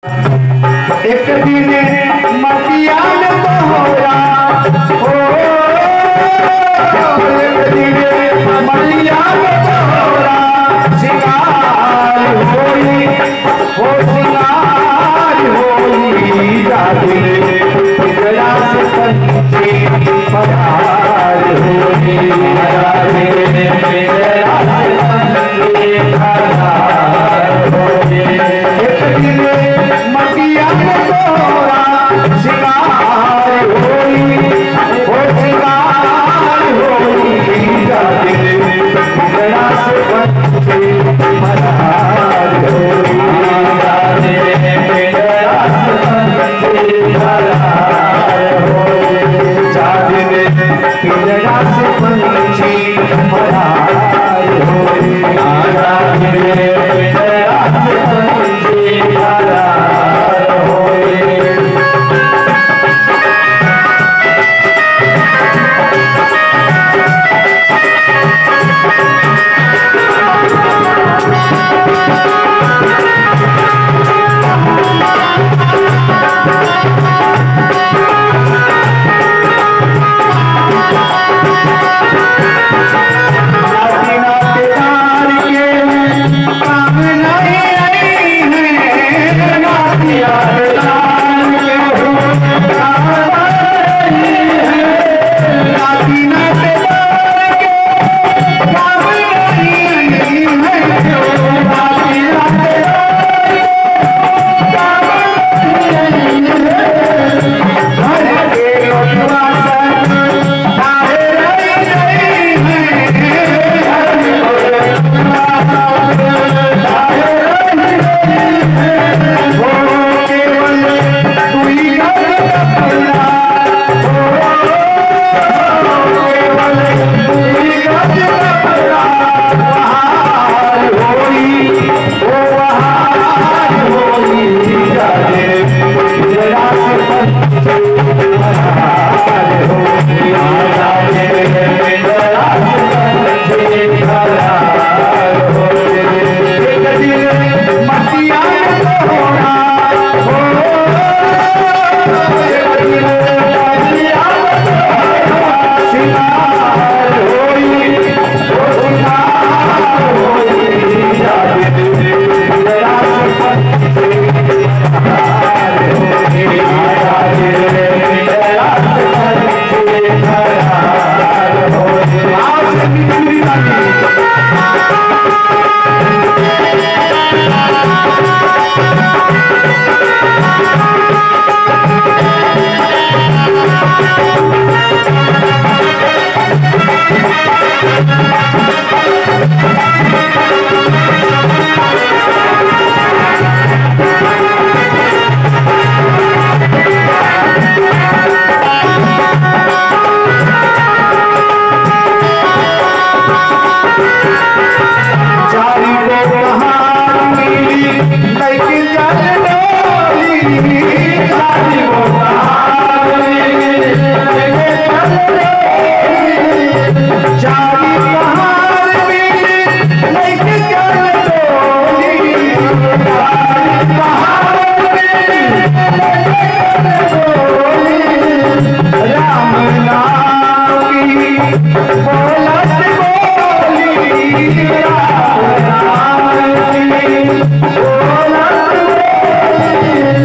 एक दिन मटिया में तोहरा हो, एक दिन मटिया में तोहरा सिंगार होई हो, सिंगार होई जाते गया से पंछी पधार होई, जाते गया से पंछी पधार होई। एक दिन मटिया में तोहरा सिंगार होई हो, सिंगार होई जाते गया से पंछी पधार होई, जाते गया से पंछी पधार होई, जाते गया से पंछी पधार होई, जाते गया से पंछी पधार होई।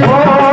Oh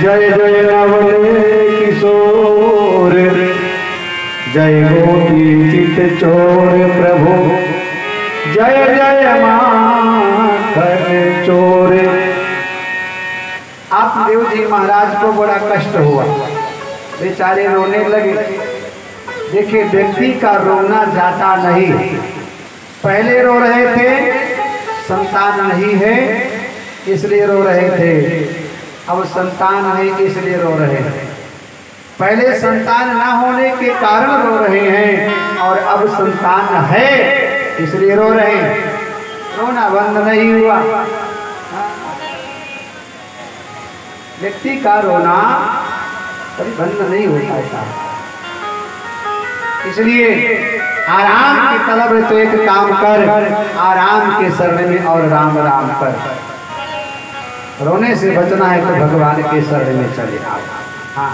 जय जय नवले किशोर, जय गोपी चित चोर प्रभु, जय जय माखन चोर। आत्मदेव जी महाराज को बड़ा कष्ट हुआ, बेचारे रोने लगे। देखिए व्यक्ति का रोना जाता नहीं, पहले रो रहे थे संतान नहीं है इसलिए रो रहे थे, अब संतान है इसलिए रो रहे हैं। पहले संतान ना होने के कारण रो रहे हैं और अब संतान है इसलिए रो रहे हैं। रोना बंद नहीं हुआ। व्यक्ति का रोना कभी बंद नहीं होता है। इसलिए आराम की तलब है तो एक काम कर, आराम के शरण में और राम राम कर। रोने से बचना है तो भगवान के शरण में चले आओ। हाँ,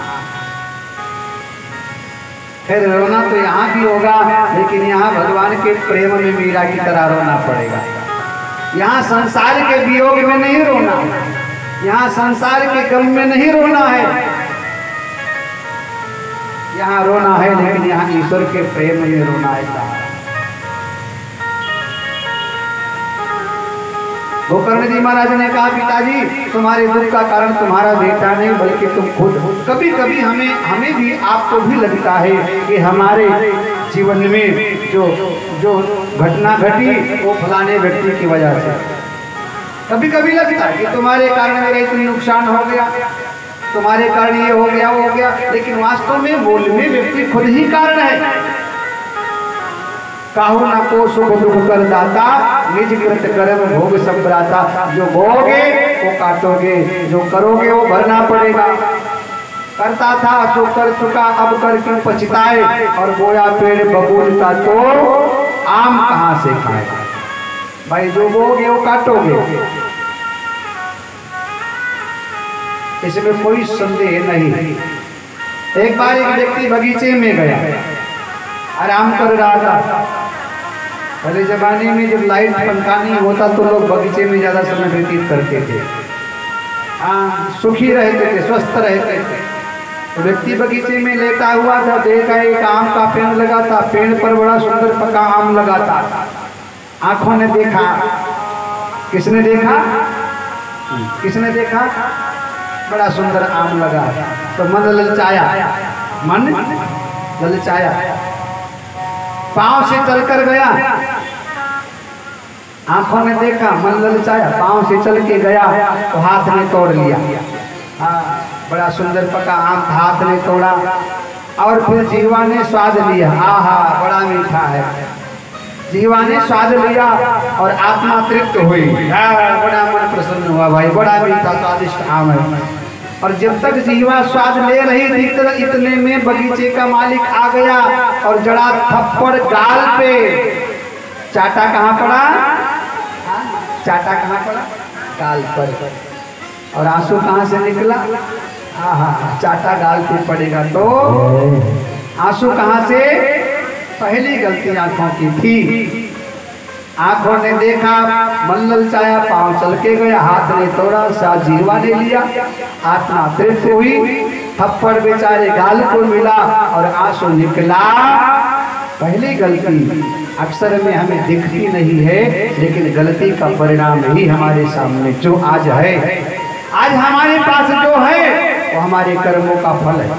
फिर रोना तो यहाँ भी होगा, लेकिन यहाँ भगवान के प्रेम में मीरा की तरह रोना पड़ेगा। यहाँ संसार के वियोग में नहीं रोना, यहाँ संसार के गम में नहीं रोना है। यहाँ रोना है लेकिन यहाँ ईश्वर के प्रेम में रोना है। गोकर्ण जी महाराज ने कहा पिताजी तुम्हारे दुख का कारण तुम्हारा बेटा नहीं बल्कि तुम खुद। कभी कभी हमें भी आपको भी लगता है कि हमारे जीवन में जो घटना घटी वो फलाने व्यक्ति की वजह से। कभी कभी लगता है कि तुम्हारे कारण मेरा इतना नुकसान हो गया, तुम्हारे कारण ये हो गया वो हो गया, लेकिन वास्तव में मूल में व्यक्ति खुद ही कारण है। काहू ना को सुख दुख कर दाता, निज कृत कर्म भोग संभ्राता। जो बोगे वो काटोगे, जो करोगे वो भरना पड़ेगा। करता था सो कर चुका, अब कर क्यों पछताए। और बोया पेड़ बबूल का तो आम कहाँ से खाए। भाई जो बोगे वो काटोगे, इसमें कोई संदेह नहीं। एक बार एक व्यक्ति बगीचे में गया, आराम कर रहा था। पहले जमाने में जब लाइट पंखा नहीं होता तो लोग बगीचे में ज्यादा समय व्यतीत करते थे। हाँ, सुखी रहते थे, स्वस्थ रहते थे। तो व्यक्ति बगीचे में लेटा हुआ था, देखा एक आम का पेड़ लगा था, पेड़ पर बड़ा सुंदर पका आम लगा था। आंखों ने देखा, किसने देखा? किसने देखा? बड़ा सुंदर आम लगा तो मन ललचाया, मन ललचाया। पांव से चलकर गया, आंखों ने देखा, मन ललचाया, पांव से चल के गया तो हाथ ने तोड़ लिया। हाँ, बड़ा सुंदर पका आम हाथ ने तोड़ा और फिर जीवा ने स्वाद लिया। आहा बड़ा मीठा है। जीवा ने स्वाद लिया और आत्मा तृप्त हुई। बड़ा मन प्रसन्न हुआ, भाई बड़ा मीठा स्वादिष्ट आम है। और जब तक जीवा स्वाद ले रही थी इतने में बगीचे का मालिक आ गया और जड़ा थप्पड़ गाल पे। चाटा कहाँ पड़ा? चाटा कहाँ पड़ा? गाल पर। और आंसू कहाँ से निकला? हाँ, चाटा गाल पे पड़ेगा तो आंसू कहाँ से? पहली गलती आंखों की थी। आंखों ने देखा, मन ललचाया, पांव चल के गया, हाथ ने तोड़ा, सा जीवा ने लिया, आत्मा तृप्त हुई। थप्पड़ बेचारे गाल को मिला और आंसू निकला। पहली गलती अक्सर में हमें दिखती नहीं है, लेकिन गलती का परिणाम ही हमारे सामने जो आज है, आज हमारे पास जो है वो हमारे कर्मों का फल है।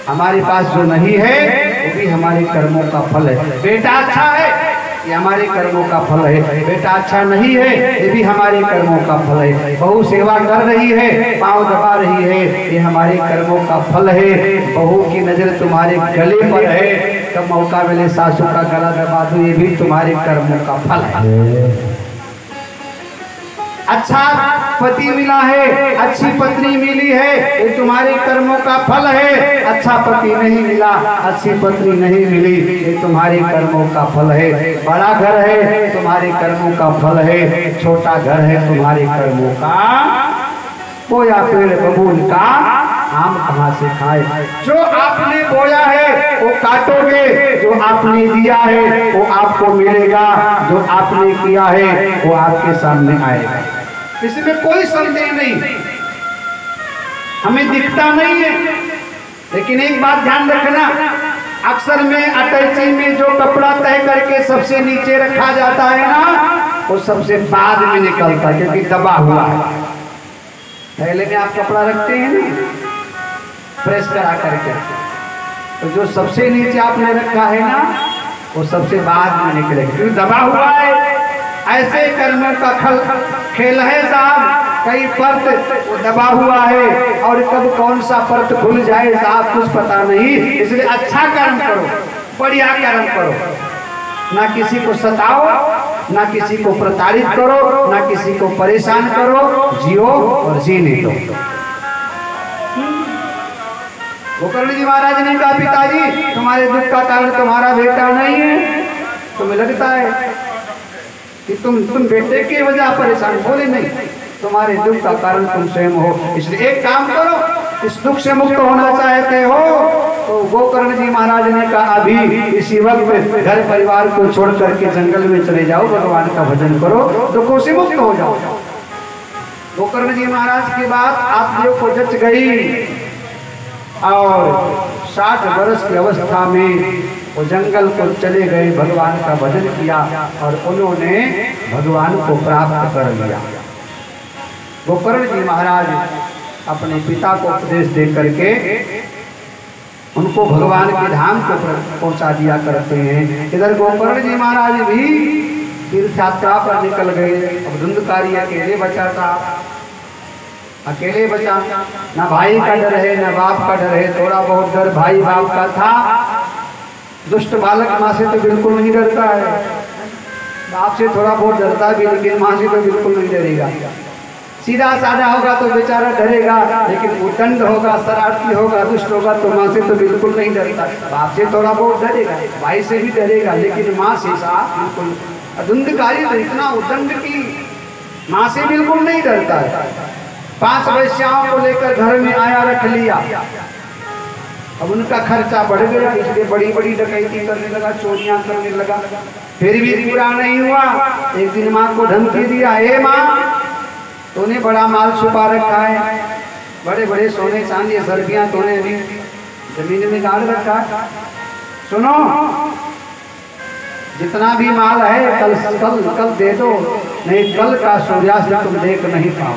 हमारे पास जो नहीं है वो भी हमारे कर्मों का फल है। बेटा अच्छा है ये हमारे कर्मों का फल है, बेटा अच्छा नहीं है ये भी हमारे कर्मों का फल है। बहू सेवा कर रही है, पाँव दबा रही है, ये हमारे कर्मों का फल है। बहू की नजर तुम्हारे गले पर है, कब मौका मिले सासू का गला दबा दो, ये भी तुम्हारे कर्मों का फल है। अच्छा पति मिला है, अच्छी पत्नी मिली है, ये तुम्हारे कर्मों का फल है। अच्छा पति नहीं मिला, अच्छी पत्नी नहीं मिली, ये तुम्हारे कर्मों का फल है। बड़ा घर है, तुम्हारे कर्मों का फल है। छोटा घर है, तुम्हारे कर्मों का। बोया पेड़ बबूल का आम कहाँ से खाए। जो आपने बोया है वो काटोगे, जो आपने दिया है वो आपको मिलेगा, जो आपने किया है वो आपके सामने आएगा। इसमें कोई संदेह नहीं। हमें दिखता नहीं है। लेकिन एक बात ध्यान रखना, अक्सर में अटैची में जो कपड़ा तय करके सबसे नीचे रखा जाता है ना, वो सबसे बाद में निकलता है, क्योंकि दबा हुआ है। पहले में आप कपड़ा रखते हैं ना प्रेस करा करके, तो जो सबसे नीचे आपने रखा है ना, वो सबसे बाद में निकलेगा, क्योंकि दबा हुआ है। ऐसे कर्मों का खेल है साहब, कई परत वो दबा हुआ है, और कब कौन सा परत खुल जाए साहब कुछ पता नहीं। इसलिए अच्छा कर्म करो, बढ़िया कर्म करो, ना किसी को सताओ, ना किसी को प्रताड़ित करो, ना किसी को परेशान करो, जियो और जीने दो। गोकर्ण जी महाराज ने कहा, पिताजी तुम्हारे दुख का कारण तुम्हारा बेटा नहीं है। तुम्हें लगता है कि तुम बेटे की वजह परेशान, बोले नहीं, तुम्हारे दुख का कारण तुम स्वयं हो। इसलिए एक काम करो, इस दुख से मुक्त होना चाहते हो तो गोकर्ण जी महाराज ने कहा, अभी इसी वक्त घर परिवार को छोड़ करके जंगल में चले जाओ, भगवान का भजन करो, दुखों से मुक्त हो जाओ। गोकर्ण जी महाराज की बात आप लोग को जच गई, और 60 वर्ष की अवस्था में वो जंगल को चले गए, भगवान का भजन किया, और उन्होंने भगवान को प्राप्त कर लिया। गोकर्ण जी महाराज अपने पिता को उपदेश दे करके उनको भगवान के धाम को पहुंचा दिया करते हैं। इधर गोकर्ण जी महाराज भी तीर्थ यात्रा पर निकल गए। अब धुंधकारी अकेले बचा था, अकेले बचा, ना भाई का डर है, ना बाप का डर है। थोड़ा बहुत डर भाई बाप का था, दुष्ट बालक माँ से तो बिल्कुल नहीं डरता है, बाप से थोड़ा बहुत डरता भी, लेकिन माँ से तो बिल्कुल नहीं डरेगा। सीधा साधा होगा तो बेचारा डरेगा, लेकिन उदंड होगा, शरारती होगा, दुष्ट होगा तो माँ से तो बिल्कुल नहीं डरता। बाप से थोड़ा बहुत डरेगा, भाई से भी डरेगा, लेकिन माँ से साफ बिल्कुल। धुंधकारी तो इतना उदंड की माँ से बिल्कुल नहीं डरता है। 5 वैश्याओं को लेकर घर में आया, रख लिया। अब उनका खर्चा बढ़ गया, इसलिए बड़ी बड़ी डकैती करने लगा, चोरियां करने लगा। फिर भी पूरा नहीं हुआ। एक दिन माँ को धमकी दिया, हे माँ, तूने बड़ा माल छुपा रखा है, बड़े बड़े सोने चांदी सर्फियां तूने अभी जमीन में डाल रखा है। सुनो, जितना भी माल है कल दे दो, नहीं कल का सूर्यास्त तुम देख नहीं पाओ,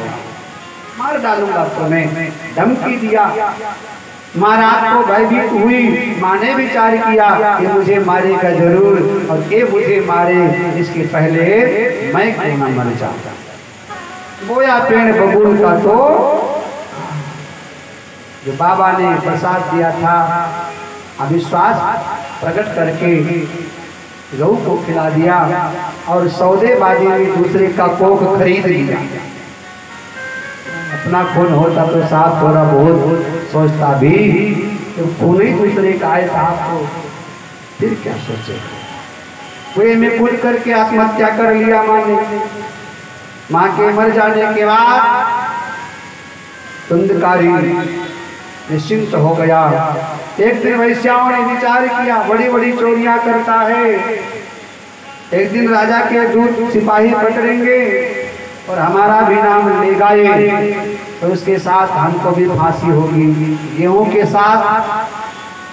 मार डालूंगा तुम्हें। धमकी दिया। माँ रात को भयभीत हुई, माँ ने विचार किया कि मुझे मारेगा जरूर, और ये मुझे मारे इसके पहले मैं क्यों न मर जाऊं। बोया पेड़ बबूल का तो जो बाबा ने प्रसाद दिया था, अविश्वास प्रकट करके गऊ को खिला दिया, और सौदेबाजी में दूसरे का कोख खरीद लिया। अपना खून होता तो साफ थोड़ा बहुत सोचता भी, तो खून ही दूसरे का है साहब, तो फिर क्या सोचे। कुएं में कूद करके आत्महत्या कर लिया माँ ने। माँ के मर जाने के बाद धुंधकारी निश्चिंत हो गया। एक दिन वैश्याओं ने विचार किया, बड़ी बड़ी चोरियां करता है, एक दिन राजा के दूत सिपाही पकड़ेंगे और हमारा भी नाम ले गाए, तो उसके साथ हमको भी फांसी होगी। गेहूं के साथ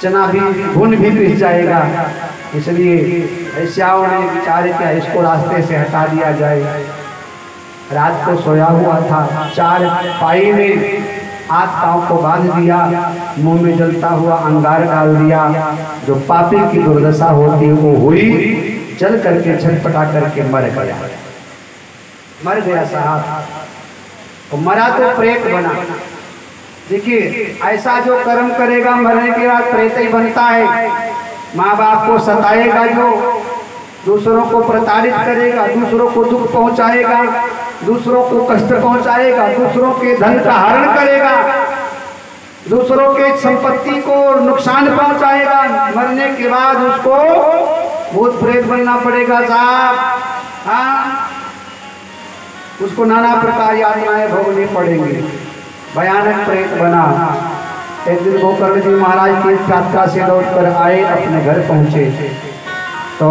चना भी भून भी पिस जाएगा। इसलिए वैश्याओं ने विचार किया, इसको रास्ते से हटा दिया जाए। रात को सोया हुआ था, 4 पाई में हाथ पांव को बांध दिया, मुंह में जलता हुआ अंगार डाल दिया। जो पापी की दुर्दशा होती है वो हुई, चल करके छटपटा करके मर गया साहब। तो मरा तो प्रेत बना। देखिए, ऐसा जो कर्म करेगा मरने के बाद प्रेत ही बनता है। माँ बाप को सताएगा, जो दूसरों को प्रताड़ित करेगा, दूसरों को दुख पहुंचाएगा, दूसरों को कष्ट पहुंचाएगा, दूसरों के धन का हरण करेगा, दूसरों के संपत्ति को नुकसान पहुंचाएगा, मरने के बाद उसको भूत प्रेत बनना पड़ेगा साहब। हाँ, उसको नाना प्रकार यातनाएं भोगनी पड़ेंगी। भयानक प्रेत बना। एक दिन गोकर्ण जी महाराज की यात्रा से लौट कर आए, अपने घर पहुंचे तो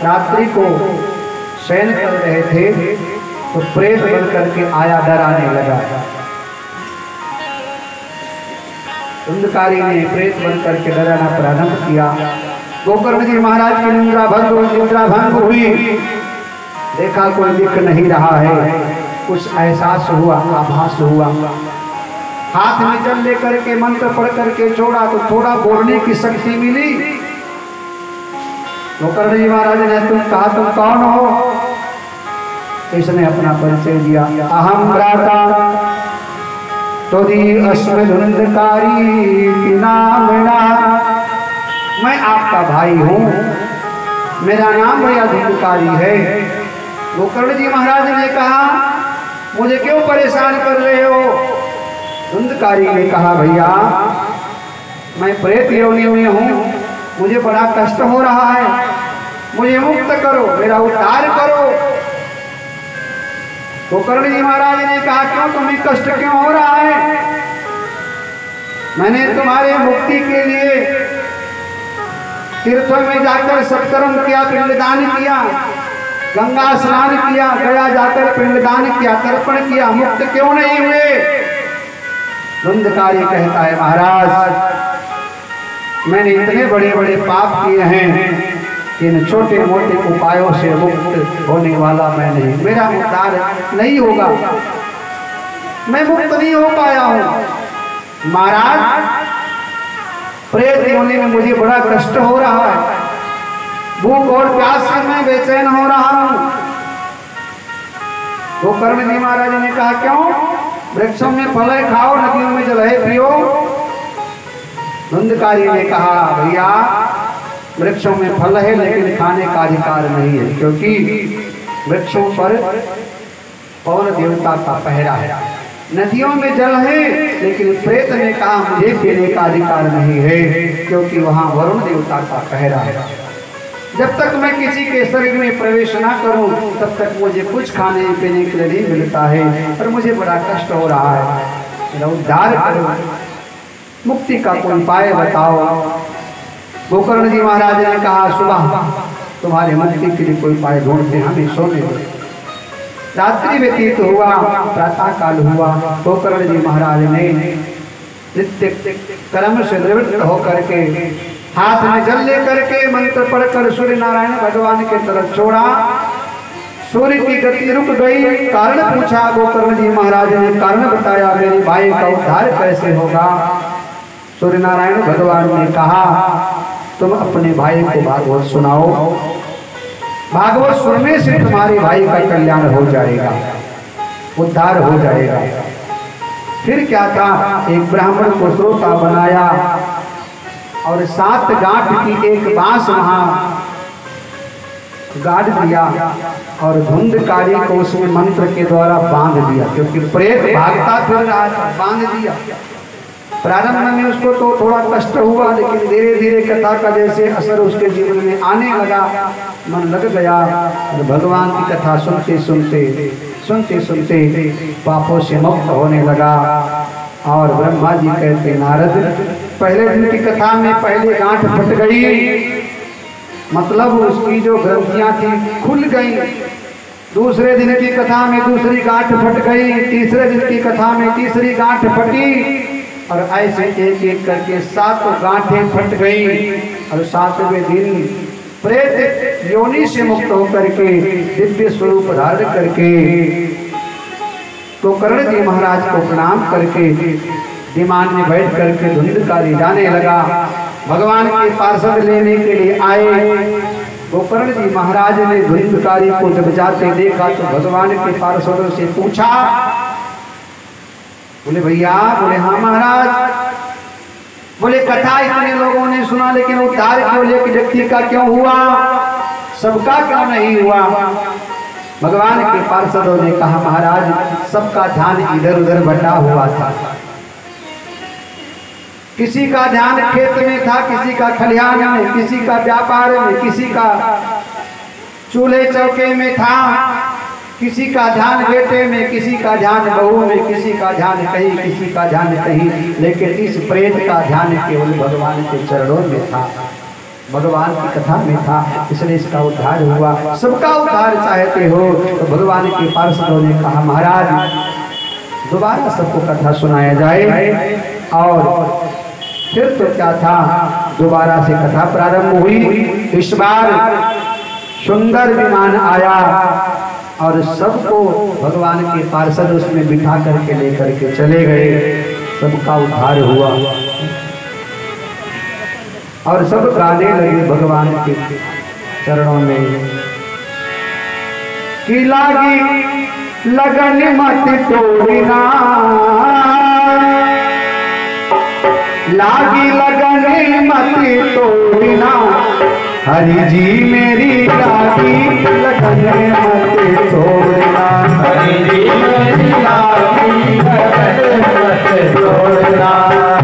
रात्रि को शयन कर रहे थे, तो प्रेत बन करके आया, डराने लगा। धुंधकारी ने प्रेत बन करके डराना प्रारंभ किया। गोकर्ण जी महाराज की निद्रा भंग हुई। देखा कोई दिख नहीं रहा है, कुछ एहसास हुआ, आभास हुआ। हाथ में जल लेकर के मंत्र पढ़ करके छोड़ा तो थोड़ा बोलने की शक्ति मिली। गोकर्ण जी महाराज ने तुम कहा तुम कौन हो? इसने अपना परिचय दिया। अहम भ्राता तोदी अस्मि धुंधकारी नामना, मैं आपका भाई हूँ, मेरा नाम भैया धुंधकारी है। गोकर्ण जी महाराज ने कहा मुझे क्यों परेशान कर रहे हो? धुंधकारी ने कहा भैया मैं प्रेत योनि में हूँ, मुझे बड़ा कष्ट हो रहा है, मुझे मुक्त करो, मेरा उद्धार करो। गोकर्ण जी महाराज ने कहा क्यों तुम्हें कष्ट क्यों हो रहा है? मैंने तुम्हारे मुक्ति के लिए तीर्थों में जाकर सत्कर्म किया, पिंडदान किया, गंगा स्नान किया, गया जाकर पिंडदान किया, तर्पण किया, मुक्त क्यों नहीं हुए? धुंधकारी कहता है महाराज मैंने इतने बड़े बड़े पाप किए हैं, इन छोटे मोटे उपायों से मुक्त होने वाला मैं नहीं, मेरा उद्धार नहीं होगा, मैं मुक्त नहीं हो पाया हूँ। महाराज प्रेत योनि में मुझे बड़ा कष्ट हो रहा है, भूख और प्यास से मैं बेचैन हो रहा हूँ। गोकर्ण जी महाराज ने कहा क्यों? वृक्षों में फल है खाओ, नदियों में जल है पियो। धुंधकारी ने कहा भैया वृक्षों में फल है लेकिन खाने का अधिकार नहीं है, क्योंकि वृक्षों पर पवन देवता का पहरा है। नदियों में जल है लेकिन प्रेत ने कहा मुझे पीने का अधिकार नहीं है, क्योंकि वहां वरुण देवता का पहरा है। जब तक मैं किसी के शरीर में प्रवेश ना करूं तब तक मुझे कुछ खाने पीने के लिए नहीं मिलता है, और मुझे बड़ा कष्ट हो रहा है, मेरा उद्धार करो, मुक्ति का कोई उपाय बताओ। गोकर्ण जी महाराज ने कहा सुबह तुम्हारे मुक्ति के लिए कोई उपाय ढूंढते, हमें सोने दो। रात्रि व्यतीत हुआ, प्रातः काल हुआ। गोकर्ण जी महाराज ने नित्य कर्म से निवृत्त होकर के हाथ में जल लेकर के मंत्र पढ़कर सूर्य नारायण भगवान के तरफ छोड़ा। सूर्य की गति रुक गई। कारण पूछा गोकर्ण जी महाराज ने, कारण बताया मेरे भाई का उद्धार कैसे होगा। सूर्य नारायण भगवान ने कहा तुम अपने भाई को भागवत सुनाओ, भागवत सुनने से तुम्हारे भाई का कल्याण हो जाएगा, उद्धार हो जाएगा। फिर क्या था, एक ब्राह्मण को श्रोता बनाया और 7 गांठ की एक बांस वहां गाड़ दिया और धुंधकारी को उसमें मंत्र के द्वारा बांध दिया, क्योंकि प्रेत भागता फिर रहा था, बांध दिया। प्रारंभ में उसको तो थोड़ा कष्ट हुआ, लेकिन धीरे धीरे कथा का जैसे असर उसके जीवन में आने लगा, मन लग गया और भगवान की कथा सुनते सुनते पापों से मुक्त होने लगा। और ब्रह्मा जी कहते नारद पहले दिन की कथा में पहले गांठ फट गई, मतलब उसकी जो ग्रंथियां थी खुल गई। दूसरे दिन की कथा में दूसरी गांठ फट गई, तीसरे दिन की कथा में तीसरी गांठ फटी, और ऐसे एक एक करके 7 गांठें फट गई। और 7वें दिन प्रेत योनि से मुक्त होकर के दिव्य स्वरूप धारण करके गोकर्ण जी महाराज को प्रणाम करके विमान में बैठ करके धुंधकारी जाने लगा। भगवान के पार्षद लेने के लिए आए। गोकर्ण जी महाराज ने धुंधकारी को जब जाते देखा तो भगवान के पार्षदों से पूछा, बोले भैया, बोले हाँ महाराज, बोले कथा इतने लोगों ने सुना लेकिन उद्धार क्यों एक व्यक्ति का क्यों हुआ, सबका क्यों नहीं हुआ। भगवान के पार्षदों ने कहा महाराज सबका ध्यान इधर उधर बटा हुआ था, किसी का ध्यान खेत में था, किसी का खलिहान में, किसी का व्यापार में, किसी का चूल्हे चौके में था, किसी का ध्यान बेटे में, किसी का ध्यान बहू में, किसी का ध्यान कहीं, किसी का ध्यान कहीं, लेकिन इस प्रेत का ध्यान केवल भगवान के चरणों में था, भगवान की कथा में था, इसलिए इसका उद्धार हुआ। सबका उद्धार चाहते हो तो भगवान के पार्षदों ने कहा महाराज दोबारा सबको कथा सुनाया जाए। और फिर तो क्या था, दोबारा से कथा प्रारंभ हुई। इस बार सुंदर विमान आया और सबको भगवान के पार्षद उसमें बिठा करके लेकर के चले गए। सबका उद्धार हुआ और सब गाने लगे भगवान के चरणों में कि लागी लगन मत तोड़ना, लागी लगन मत तोड़ना, हरि जी मेरी लागी लगन मत तोड़ना, हरि जी मेरी लागी लगन मत तोड़ना,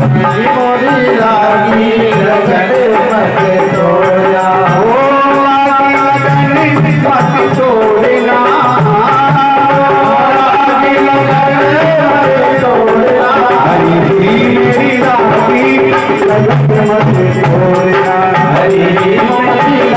हरि मोरी लागी लगन मत तोड़ना, ओ लागी लगन मत तोड़ना,